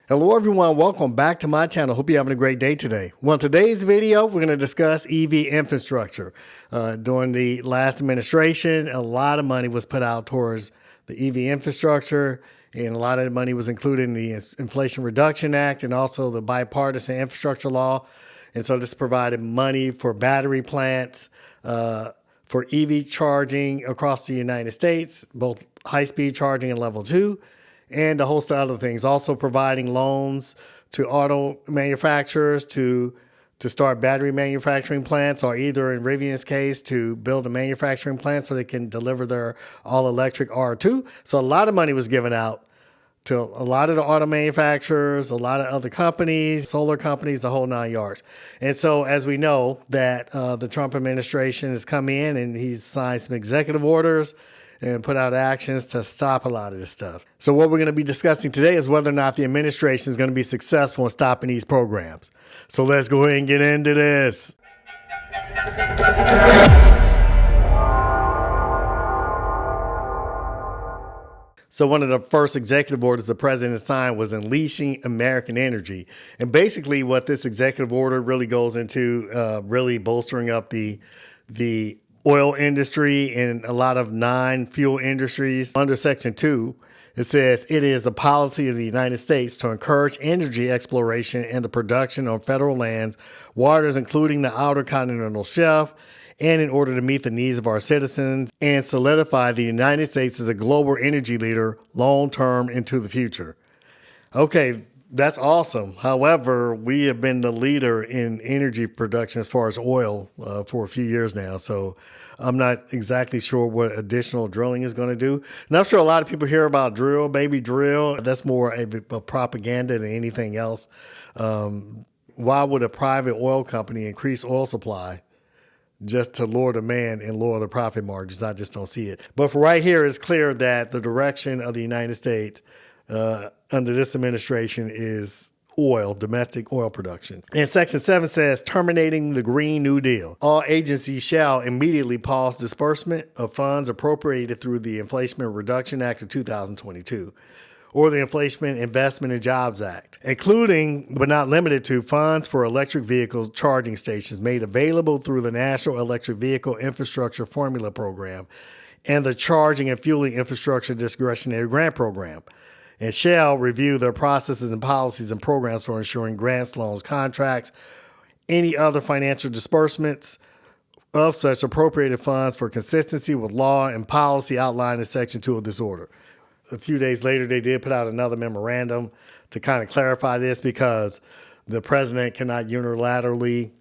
Hello everyone, welcome back to my channel. Hope you're having a great day today. Well, in today's video, we're going to discuss EV infrastructure. During the last administration, a lot of money was put out towards the EV infrastructure, and a lot of the money was included in the Inflation Reduction Act and also the bipartisan infrastructure law. And so this provided money for battery plants, for EV charging across the United States, both high-speed charging and level 2. And a host of other things, also providing loans to auto manufacturers to start battery manufacturing plants, or either in Rivian's case, to build a manufacturing plant so they can deliver their all-electric R2. So a lot of money was given out to a lot of the auto manufacturers, a lot of other companies, solar companies, the whole 9 yards. And so as we know that the Trump administration has come in and he's signed some executive orders and put out actions to stop a lot of this stuff. So what we're going to be discussing today is whether or not the administration is going to be successful in stopping these programs. So let's go ahead and get into this. So one of the first executive orders the president signed was unleashing American energy. And basically what this executive order really goes into, really bolstering up the oil industry and a lot of non-fuel industries. Under Section 2, it says it is a policy of the United States to encourage energy exploration and the production on federal lands, waters, including the outer continental shelf, and in order to meet the needs of our citizens and solidify the United States as a global energy leader long-term into the future. Okay, that's awesome. However, we have been the leader in energy production as far as oil for a few years now. So I'm not exactly sure what additional drilling is going to do. Not sure a lot of people hear about drill, baby drill. That's more a propaganda than anything else. Why would a private oil company increase oil supply just to lower demand and lower the profit margins? I just don't see it. But for right here, it's clear that the direction of the United States under this administration is oil, domestic oil production. And Section 7 says terminating the Green New Deal. All agencies shall immediately pause disbursement of funds appropriated through the Inflation Reduction Act of 2022 or the Inflation Investment and Jobs Act, including but not limited to funds for electric vehicle charging stations made available through the National Electric Vehicle Infrastructure Formula Program and the Charging and Fueling Infrastructure Discretionary Grant Program, and shall review their processes and policies and programs for ensuring grants, loans, contracts, any other financial disbursements of such appropriated funds for consistency with law and policy outlined in Section 2 of this order. A few days later, they did put out another memorandum to kind of clarify this, because the president cannot unilaterally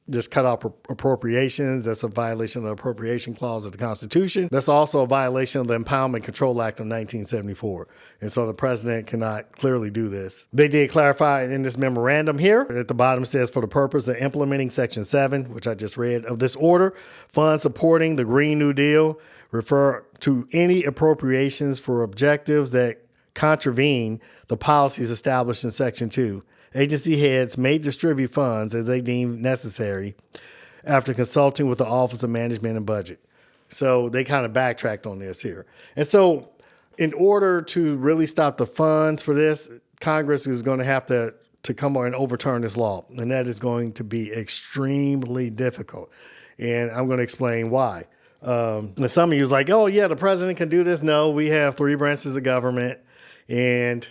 just cut off appropriations. That's a violation of the appropriation clause of the Constitution. That's also a violation of the Empowerment Control Act of 1974. And so the president cannot clearly do this. They did clarify in this memorandum here. At the bottom it says, for the purpose of implementing Section 7, which I just read, of this order, funds supporting the Green New Deal refer to any appropriations for objectives that contravene the policies established in Section 2. Agency heads may distribute funds as they deem necessary after consulting with the Office of Management and Budget. So they kind of backtracked on this here. And so in order to really stop the funds for this, Congress is going to have to come on and overturn this law. And that is going to be extremely difficult. And I'm going to explain why. And some of you is like, oh yeah, the president can do this. No, we have 3 branches of government, and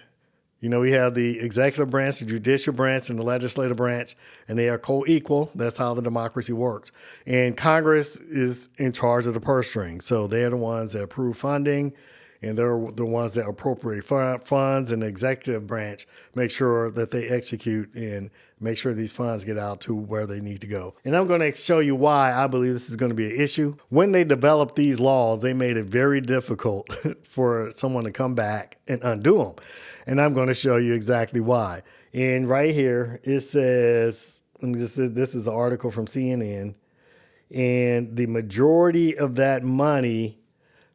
we have the executive branch, the judicial branch, and the legislative branch, and they are co-equal. That's how the democracy works. And Congress is in charge of the purse string. So they're the ones that approve funding, and they're the ones that appropriate funds, and the executive branch make sure that they execute and make sure these funds get out to where they need to go. And I'm going to show you why I believe this is going to be an issue. When they developed these laws, they made it very difficult for someone to come back and undo them. And I'm going to show you exactly why. And right here, it says, this is an article from CNN, and the majority of that money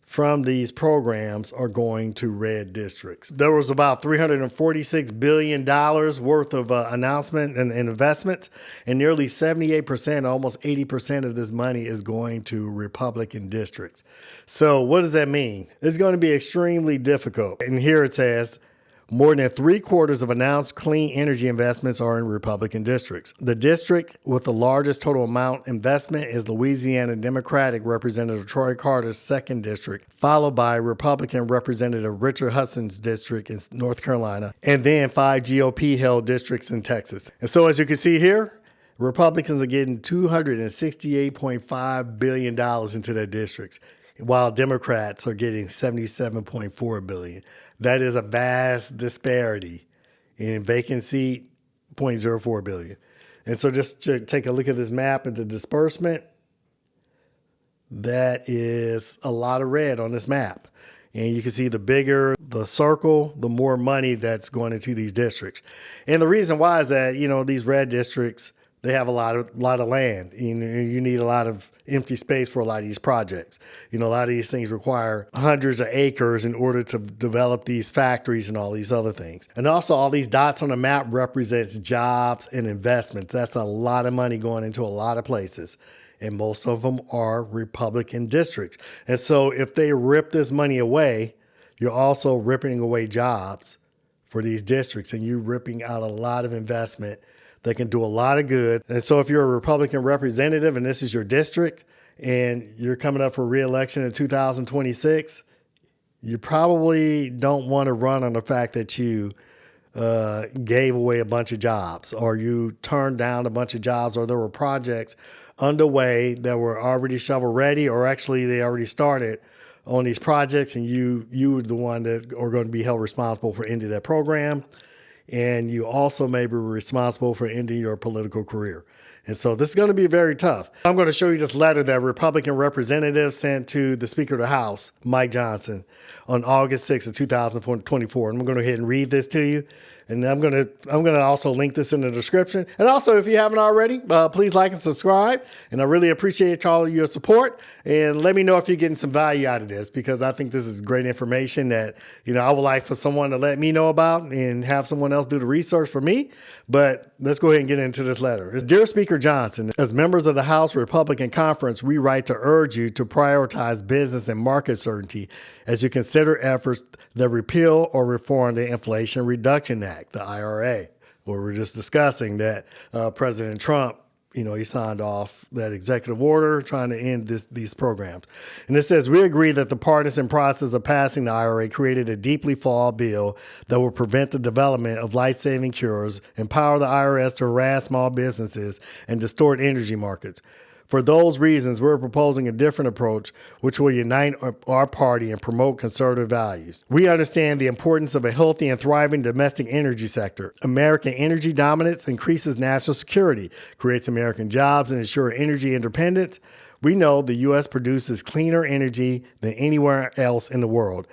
from these programs are going to red districts. There was about $346 billion worth of announcement and investment, and nearly 78%, almost 80% of this money is going to Republican districts. So what does that mean? It's going to be extremely difficult. And here it says, More than 3/4 of announced clean energy investments are in Republican districts. The district with the largest total amount investment is Louisiana Democratic Representative Troy Carter's 2nd district, followed by Republican Representative Richard Hudson's district in North Carolina, and then 5 GOP-held districts in Texas. And so as you can see here, Republicans are getting $268.5 billion into their districts, while Democrats are getting $77.4 billion. That is a vast disparity in vacant seat, $0.04 billion. And so just to take a look at this map at the disbursement, that is a lot of red on this map. And you can see the bigger the circle, the more money that's going into these districts. And the reason why is that, these red districts, they have a lot of land. You need a lot of empty space for a lot of these projects. A lot of these things require hundreds of acres in order to develop these factories and all these other things. And also all these dots on the map represents jobs and investments. That's a lot of money going into a lot of places. And most of them are Republican districts. And so if they rip this money away, you're also ripping away jobs for these districts, and you're ripping out a lot of investment that can do a lot of good. And so if you're a Republican representative and this is your district and you're coming up for re-election in 2026, you probably don't want to run on the fact that you gave away a bunch of jobs, or you turned down a bunch of jobs, or there were projects underway that were already shovel ready, or actually they already started on these projects, and you were the one that are going to be held responsible for ending that program. And you also may be responsible for ending your political career. And so this is going to be very tough. I'm going to show you this letter that Republican representative sent to the Speaker of the House, Mike Johnson, on August 6th of 2024. And I'm going to go ahead and read this to you. And I'm going to also link this in the description. And also, if you haven't already, please like and subscribe. And I really appreciate all of your support. And let me know if you're getting some value out of this, because I think this is great information that, I would like for someone to let me know about and have someone else do the research for me. But let's go ahead and get into this letter. Dear Speaker Johnson, as members of the House Republican Conference, we write to urge you to prioritize business and market certainty as you consider efforts that repeal or reform the Inflation Reduction Act, the IRA, where we're just discussing that President Trump, he signed off that executive order trying to end these programs. And it says, we agree that the partisan process of passing the IRA created a deeply flawed bill that will prevent the development of life-saving cures, empower the IRS to harass small businesses, and distort energy markets. For those reasons, we're proposing a different approach which will unite our party and promote conservative values. We understand the importance of a healthy and thriving domestic energy sector. American energy dominance increases national security, creates American jobs, and ensures energy independence. We know the U.S. produces cleaner energy than anywhere else in the world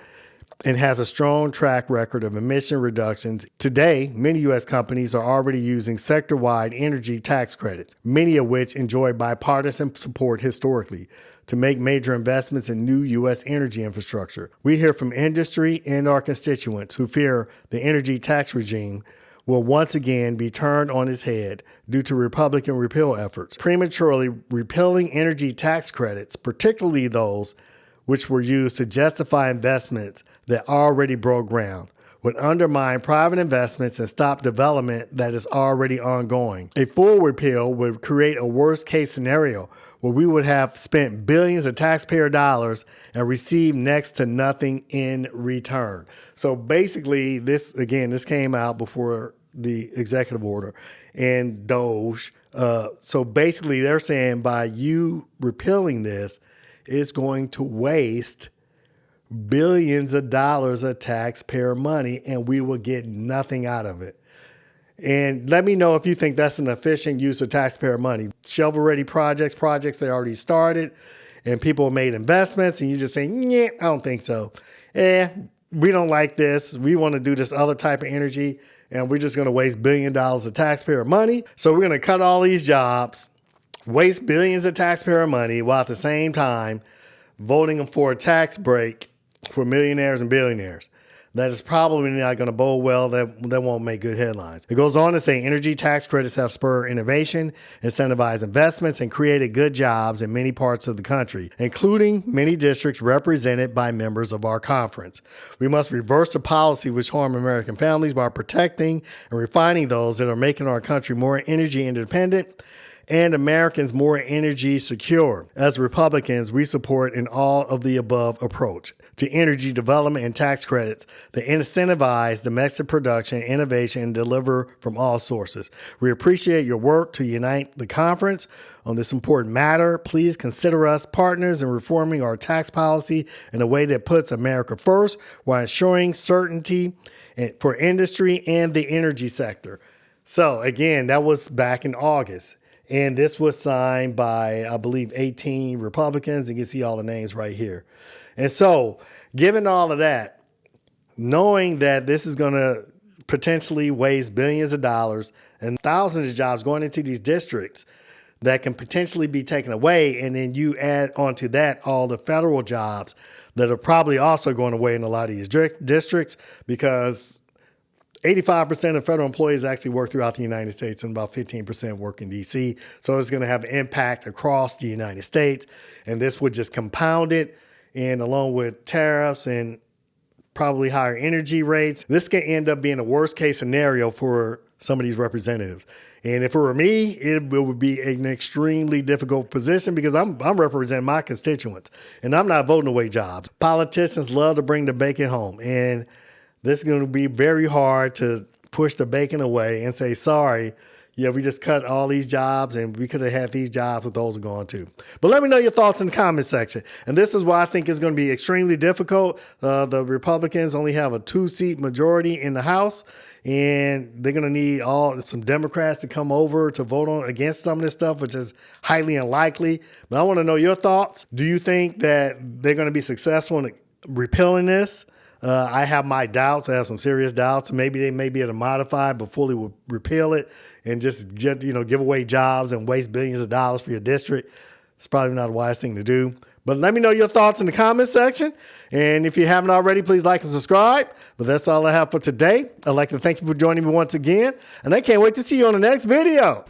and has a strong track record of emission reductions. Today, many U.S. companies are already using sector-wide energy tax credits, many of which enjoy bipartisan support historically, to make major investments in new U.S. energy infrastructure. We hear from industry and our constituents who fear the energy tax regime will once again be turned on its head due to Republican repeal efforts. Prematurely repealing energy tax credits, particularly those which were used to justify investments that already broke ground, would undermine private investments and stop development that is already ongoing. A full repeal would create a worst-case scenario where we would have spent billions of taxpayer dollars and received next to nothing in return. So basically, this came out before the executive order and doge. So basically, they're saying by you repealing this, it's going to waste billions of dollars of taxpayer money, and we will get nothing out of it. And let me know if you think that's an efficient use of taxpayer money. Shovel-ready projects they already started, and people made investments, and you just say, yeah, I don't think so. We don't like this. We want to do this other type of energy, and we're just going to waste billions of dollars of taxpayer money. So we're going to cut all these jobs, waste billions of taxpayer money, while at the same time voting for a tax break for millionaires and billionaires. that is probably not going to bode well, that won't make good headlines. It goes on to say energy tax credits have spurred innovation, incentivized investments, and created good jobs in many parts of the country, including many districts represented by members of our conference. We must reverse the policy which harm American families by protecting and refining those that are making our country more energy independent and Americans more energy secure. As Republicans, we support an all of the above approach to energy development and tax credits that incentivize domestic production, innovation, and deliver from all sources. We appreciate your work to unite the conference on this important matter. Please consider us partners in reforming our tax policy in a way that puts America first while ensuring certainty for industry and the energy sector. So again, that was back in August. And this was signed by, I believe, 18 Republicans. You can see all the names right here. And so, given all of that, knowing that this is going to potentially waste billions of dollars and thousands of jobs going into these districts that can potentially be taken away, and then you add onto that all the federal jobs that are probably also going away in a lot of these districts, because 85% of federal employees actually work throughout the United States and about 15% work in D.C. So it's going to have an impact across the United States. And this would just compound it. And along with tariffs and probably higher energy rates, this can end up being a worst case scenario for some of these representatives. And if it were me, it would be an extremely difficult position because I'm representing my constituents and I'm not voting away jobs. Politicians love to bring the bacon home, and this is going to be very hard to push the bacon away and say, sorry, yeah, we just cut all these jobs and we could have had these jobs, but those are gone too. But let me know your thoughts in the comment section. And this is why I think it's going to be extremely difficult. The Republicans only have a 2-seat majority in the House, and they're going to need some Democrats to come over to vote on against some of this stuff, which is highly unlikely. But I want to know your thoughts. Do you think that they're going to be successful in repealing this? I have my doubts. I have some serious doubts. Maybe they may be able to modify it, but fully will repeal it and just give away jobs and waste billions of dollars for your district. It's probably not a wise thing to do. But let me know your thoughts in the comment section. And if you haven't already, please like and subscribe. But that's all I have for today. I'd like to thank you for joining me once again. And I can't wait to see you on the next video.